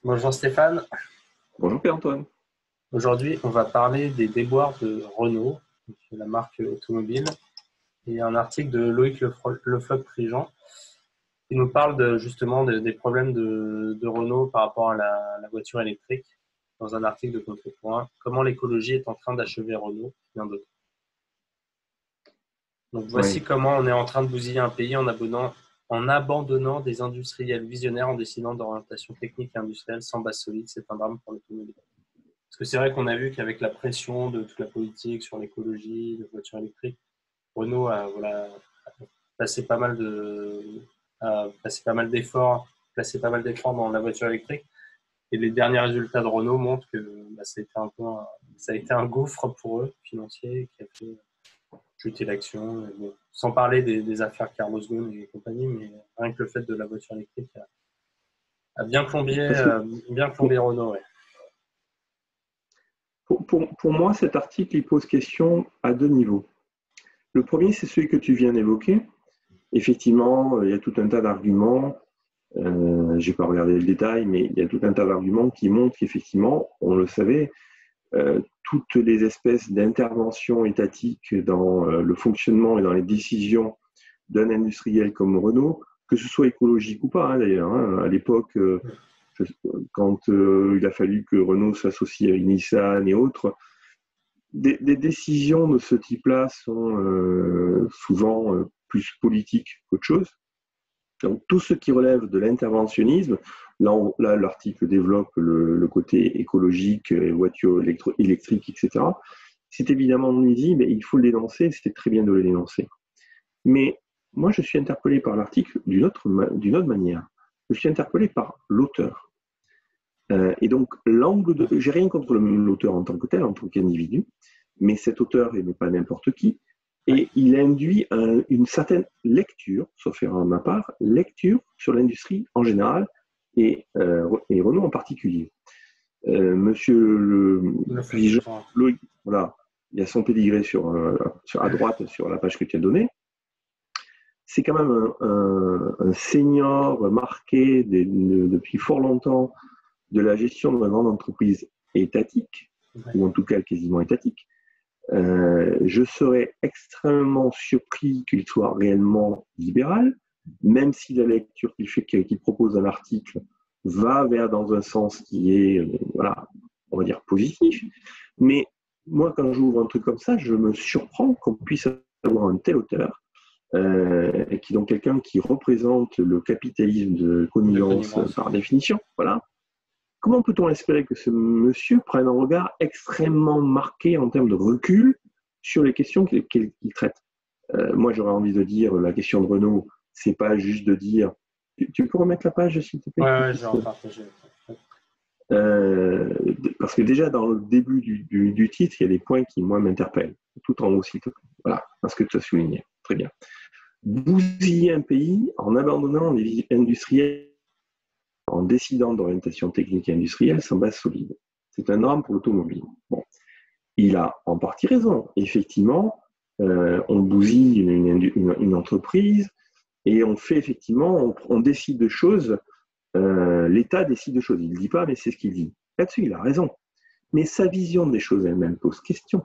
Bonjour Stéphane. Bonjour Pierre-Antoine. Aujourd'hui, on va parler des déboires de Renault, donc la marque automobile, et un article de Loïc Lefloc-Prigent qui nous parle justement des problèmes de Renault par rapport à la voiture électrique dans un article de Contrepoint. Comment l'écologie est en train d'achever Renault, bien d'autres. Donc voici Oui. comment on est en train de bousiller un pays en abandonnant des industriels visionnaires en décidant d'orientation technique et industrielle sans base solide. C'est un drame pour l'automobile. Parce que c'est vrai qu'on a vu qu'avec la pression de toute la politique sur l'écologie, de voitures électriques, Renault a passé pas mal d'efforts, placé pas mal d'efforts dans la voiture électrique. Et les derniers résultats de Renault montrent que ça a été un gouffre pour eux, financier, qui a fait chuter l'action. Bon, sans parler des affaires Carlos Ghosn et compagnie, mais rien que le fait de la voiture électrique a bien plombé Renault. Ouais. Pour moi, cet article il pose question à deux niveaux. Le premier, c'est celui que tu viens d'évoquer. Effectivement, il y a tout un tas d'arguments. Je n'ai pas regardé le détail, mais il y a tout un tas d'arguments qui montrent qu'effectivement, on le savait, toutes les espèces d'interventions étatiques dans le fonctionnement et dans les décisions d'un industriel comme Renault, que ce soit écologique ou pas, d'ailleurs. À l'époque, quand il a fallu que Renault s'associe avec Nissan et autres, des décisions de ce type-là sont souvent plus politiques qu'autre chose. Donc, tout ce qui relève de l'interventionnisme, là l'article développe le côté écologique, voitures électriques, etc. C'est évidemment nuisible et il faut le dénoncer, c'est très bien de le dénoncer. Mais moi, je suis interpellé par l'article d'une autre manière. Je suis interpellé par l'auteur. Et donc, j'ai rien contre l'auteur en tant que tel, en tant qu'individu, mais cet auteur, il n'est pas n'importe qui, et il induit une certaine lecture, sauf erreur de ma part, lecture sur l'industrie en général et Renault en particulier. Monsieur Loïc, voilà, il y a son pédigré à droite sur la page que tu as donnée. C'est quand même un senior marqué depuis fort longtemps de la gestion de la grande entreprise étatique, ou en tout cas quasiment étatique. Je serais extrêmement surpris qu'il soit réellement libéral, même si la lecture qu'il propose dans l'article va dans un sens qui est, on va dire positif. Mais moi, quand j'ouvre un truc comme ça, je me surprends qu'on puisse avoir un tel auteur, qui est donc quelqu'un qui représente le capitalisme de connivence par définition. Voilà. Comment peut-on espérer que ce monsieur prenne un regard extrêmement marqué en termes de recul sur les questions qu'il traite? Moi, j'aurais envie de dire, la question de Renault, c'est pas juste de dire... Tu peux remettre la page, s'il te plaît? Ouais, je vais en partager. Parce que déjà, dans le début du titre, il y a des points qui, moi, m'interpellent. Tout en haut, s'il te plaît. Voilà, parce que tu as souligné. Très bien. Bousiller un pays en abandonnant les industriels, en décidant d'orientation technique et industrielle sans base solide. C'est un drame pour l'automobile. Bon. Il a en partie raison. Effectivement, on bousille une entreprise et on fait effectivement, on décide de choses, l'État décide de choses. Il ne dit pas, mais c'est ce qu'il dit. Là-dessus, il a raison. Mais sa vision des choses elle-même pose question.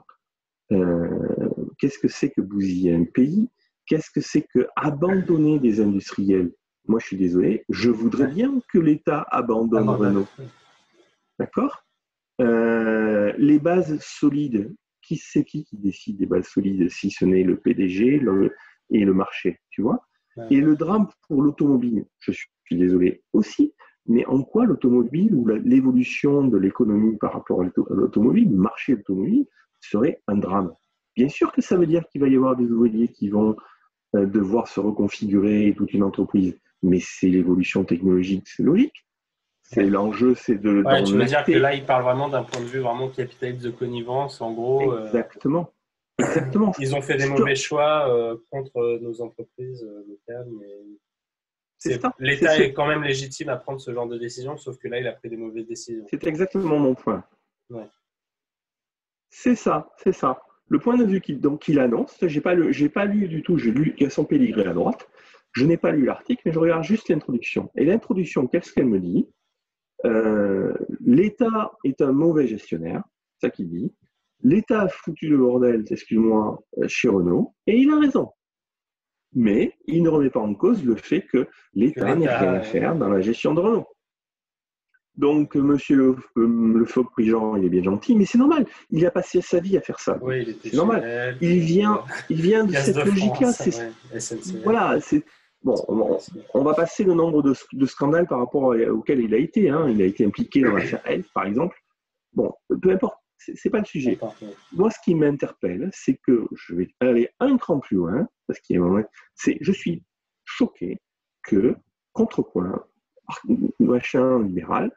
Qu'est-ce que c'est que bousiller un pays? Qu'est-ce que c'est que abandonner des industriels? Moi, je suis désolé, je voudrais bien que l'État abandonne Renault. D'accord? Les bases solides, c'est qui décide des bases solides si ce n'est le PDG et le marché, tu vois? Et le drame pour l'automobile, je suis désolé aussi, mais en quoi l'automobile ou l'évolution de l'économie par rapport à l'automobile, le marché de l'automobile, serait un drame? Bien sûr que ça veut dire qu'il va y avoir des ouvriers qui vont devoir se reconfigurer toute une entreprise, mais c'est l'évolution technologique, c'est logique. C'est l'enjeu, c'est de. Ouais, tu veux dire que là, il parle vraiment d'un point de vue vraiment capitaliste de connivence, en gros. Exactement. Exactement. Ils ont fait des mauvais choix contre nos entreprises locales, mais l'État est quand même légitime à prendre ce genre de décision, sauf que là, il a pris des mauvaises décisions. C'est exactement mon point. Ouais. C'est ça. Le point de vue qu'il annonce, j'ai pas lu du tout, j'ai lu, il y a son pédigré à droite, je n'ai pas lu l'article, mais je regarde juste l'introduction. Et l'introduction, qu'est-ce qu'elle me dit? l'État est un mauvais gestionnaire, c'est ça qu'il dit. L'État a foutu le bordel, excuse-moi, chez Renault, et il a raison. Mais il ne remet pas en cause le fait que l'État n'ait rien à faire dans la gestion de Renault. Donc, monsieur le Fauque-Prigent, il est bien gentil, mais c'est normal. Il a passé sa vie à faire ça. Oui, c'est normal. Il vient de cette logique-là. Voilà, bon, on va passer le nombre de scandales par rapport auxquels il a été. Hein. Il a été impliqué dans l'affaire Elf, par exemple. Bon, peu importe, c'est pas le sujet. Moi, ce qui m'interpelle, c'est que je vais aller un cran plus loin, parce qu'il y a un moment, je suis choqué que Contrepoint, machin libéral,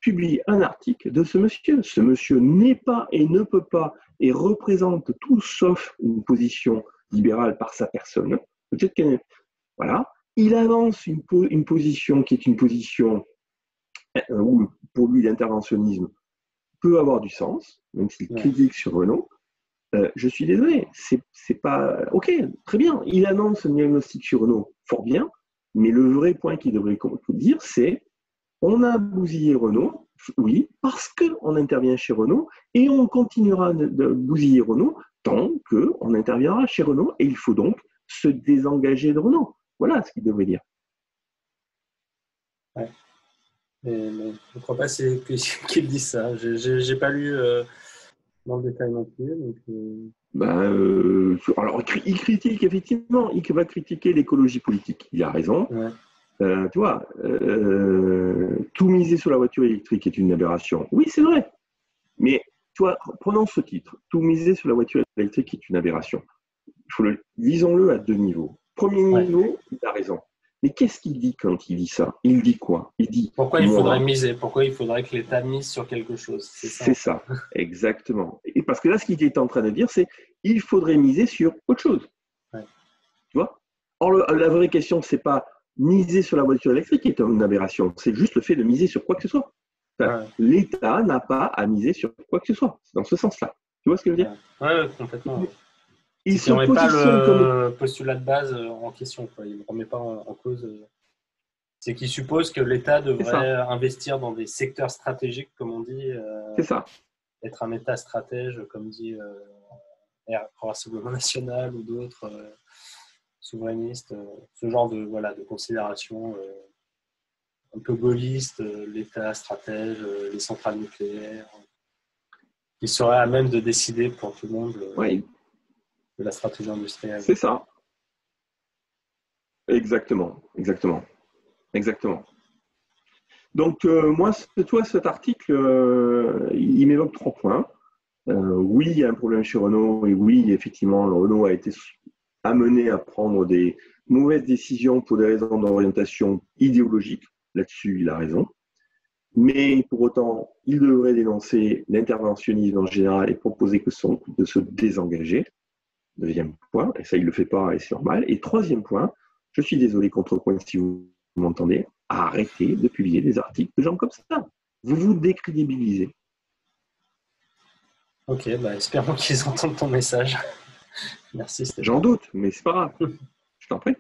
publie un article de ce monsieur. Ce monsieur n'est pas et ne peut pas et représente tout sauf une position libérale par sa personne. Peut-être qu'elle, voilà. Il avance une position qui est une position où, pour lui, l'interventionnisme peut avoir du sens, même s'il critique sur Renault. Je suis désolé, c'est pas... Ok, très bien, il annonce un diagnostic sur Renault, fort bien, mais le vrai point qu'il devrait dire, c'est on a bousillé Renault, oui, parce qu'on intervient chez Renault, et on continuera de bousiller Renault tant qu'on interviendra chez Renault, et il faut donc se désengager de Renault. Voilà ce qu'il devrait dire. Ouais. Mais je ne crois pas qu'il dise ça. Je n'ai pas lu dans le détail non plus. Donc, alors, il critique, effectivement, il va critiquer l'écologie politique. Il a raison. Ouais. Tu vois, tout miser sur la voiture électrique est une aberration. Oui, c'est vrai. Mais, tu vois, prenons ce titre. Tout miser sur la voiture électrique est une aberration. Lisons-le à deux niveaux. Premier niveau, il a raison. Mais qu'est-ce qu'il dit quand il dit ça? Il dit quoi? Il dit pourquoi il faudrait miser? Pourquoi il faudrait que l'État mise sur quelque chose? C'est ça, exactement. Et parce que là, ce qu'il est en train de dire, c'est qu'il faudrait miser sur autre chose. Ouais. Tu vois? Or, la vraie question, c'est pas miser sur la voiture électrique qui est une aberration, c'est juste le fait de miser sur quoi que ce soit. Enfin, l'État n'a pas à miser sur quoi que ce soit. C'est dans ce sens-là. Tu vois ce que je veux dire? Oui, complètement. Il ne remet pas le postulat de base en question. Quoi. Il ne remet pas en cause. C'est qu'il suppose que l'État devrait investir dans des secteurs stratégiques, comme on dit. C'est ça. Être un État stratège, comme dit Rassemblement National ou d'autres souverainistes. Ce genre de considération un peu gaulliste, l'État stratège, les centrales nucléaires, qui serait à même de décider pour tout le monde de la stratégie industrielle. C'est ça. Exactement. Donc, moi, cet article, il m'évoque 3 points. Oui, il y a un problème chez Renault, et oui, effectivement, Renault a été amené à prendre des mauvaises décisions pour des raisons d'orientation idéologique. Là-dessus, il a raison. Mais pour autant, il devrait dénoncer l'interventionnisme en général et proposer de se désengager. Deuxième point, et ça, il ne le fait pas, et c'est normal. Et troisième point, je suis désolé, Contrepoint, si vous m'entendez, arrêtez de publier des articles de gens comme ça. Vous vous décrédibilisez. Ok, espérons qu'ils entendent ton message. Merci, Stéphane. J'en doute, mais c'est pas grave. Je t'en prie.